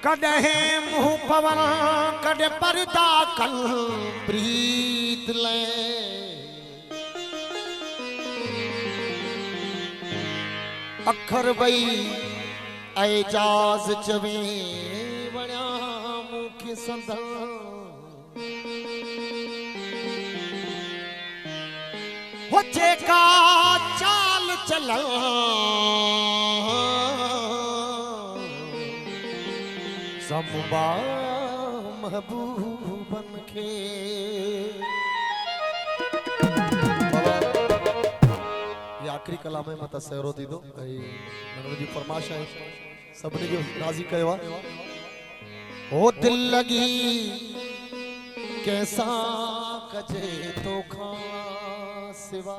कदे मुँह पवन कदे पर्दा कल प्रीत ले अखर बई एजाज चवे बण्या मुख संदा होचे का चाल चला संबा महबूबन के ये आखिरी कलाम है मत सहरो दी दो जी फरमाश है सबने जो राजी कहवा ओ दिल लगी कैसा कजे तो खा सिवा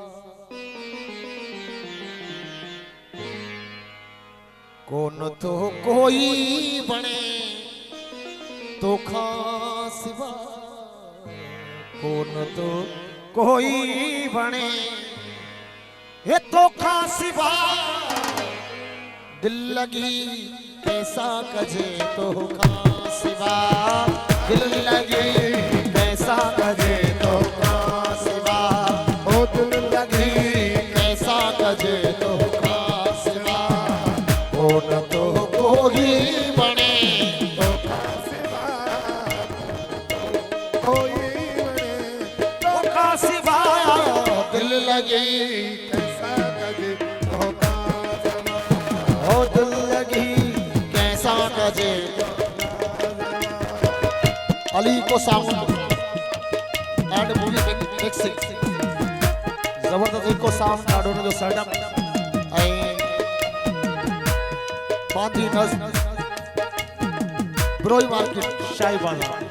कौन तो कोई बने तो खास सिवा कौन तो कोई बने ये तो खास सिवा दिल लगी कैसा कजे तो खास सिवा दिल लगी कैसा कजे तो खास सिवा ओ दिल लगी कैसा कजे तो खास सिवा कौन तो कोई बने दिल लगी कैसा कजे हो दिल लगी कैसा कजे अली को साउंड एंड मूवी मिक्सिंग जबरदस्त को साउंड डाडो ने जो सेटअप आई बांधी नस ब्रोई मार्केट शाही बाजार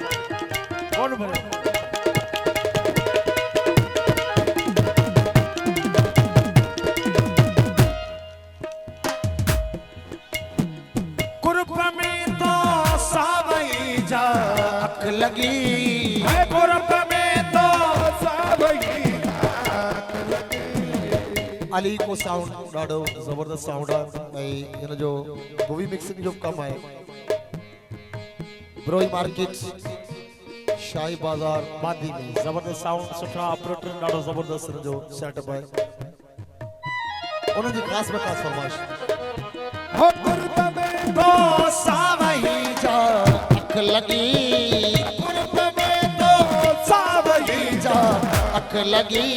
कौन बने लगी है पुरब में तो सावगी अली को साउंड डाडो जबरदस्त साउंड है इन जो मूवी मिक्सिंग जो कम है ब्रोई मार्केट शाही बाजार बांदी में जबरदस्त साउंड सुठा ऑपरेटर डाडो जबरदस्त जो सेटअप है उन्हें खास में खास फरमाइश हो पुरब में तो सावगी जा अख लगी अख लगी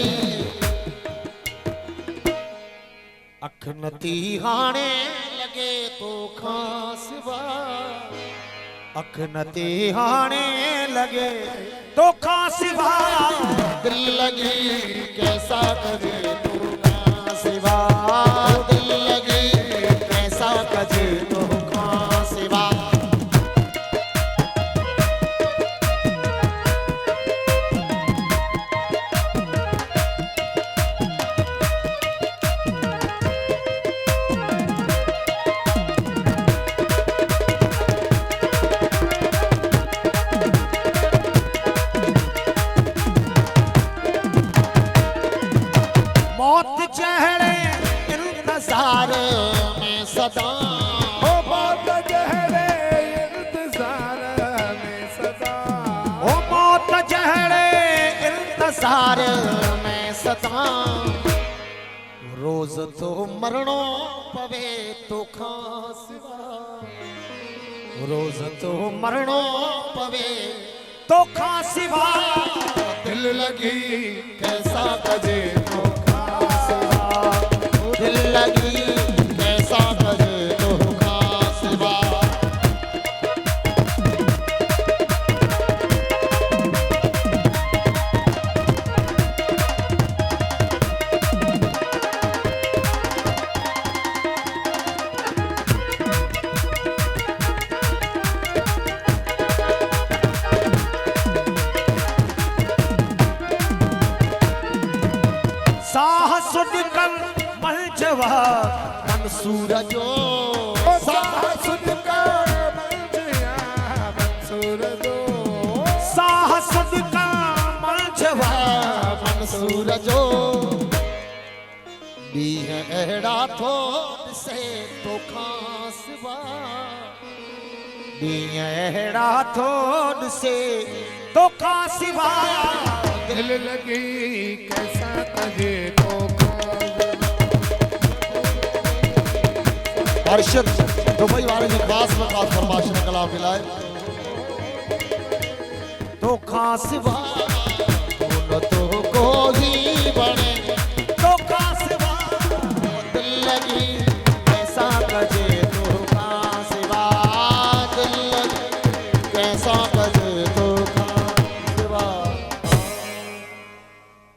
अख नती हाने लगे तो खासिबा अख नती हाने लगे तो खासिबा दिल लगी कैसा कजे तो खासिबा दिल लगी कैसा कजे तो खासिबा मौत चेहरे इंतजार में सदा हो मौत चेहरे इंतजार में सदा हो मौत चेहरे इंतजार में सदा रोज तो मरणो पवे तो खासिवा रोज तो मरणो पवे तो खासिवा दिल लगी कैसा कजे तो दिल लगी कैसा करे तो खासिबा साहस निकल मलजवा मंसूर जो साहस निकल मलजवा मंसूर जो साहस निकल मलजवा मंसूर जो दी है एड़ा थो से तो खासवा दियड़ा थोड़ से तो का सिवा दिल लगी कैसा तजे तो अर्शद दुबई वाले ने खास में खास फरमाइश में कलाम मिलाए तो खास तो को ही बने तो खास दिल लगी